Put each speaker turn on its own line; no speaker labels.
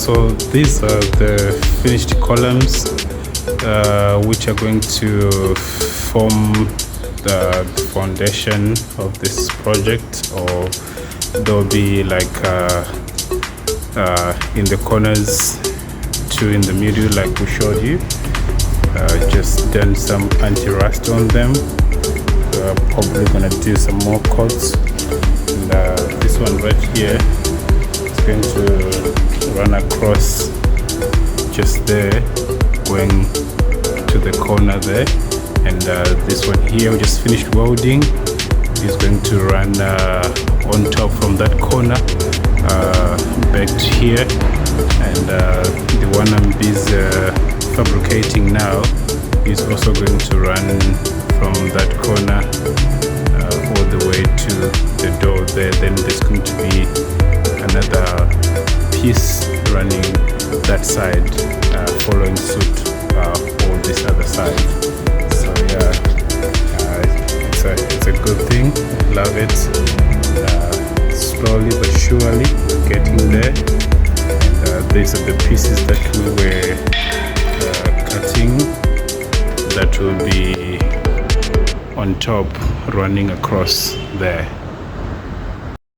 So these are the finished columns which are going to form the foundation of this project, or there'll be like in the corners, two in the middle like we showed you. Just done some anti-rust on them. Probably gonna do some more coats. And this one right here is going to run across just there, going to the corner there. And this one here we just finished welding is going to run on top from that corner back to here. And the one I'm busy fabricating now is also going to run from that corner all the way to the door there. Then there's going to be another piece running that side, following suit all this other side. So yeah, it's a good thing. Love it. Slowly but surely we're getting there. And these are the pieces that we were cutting, that will be on top running across there.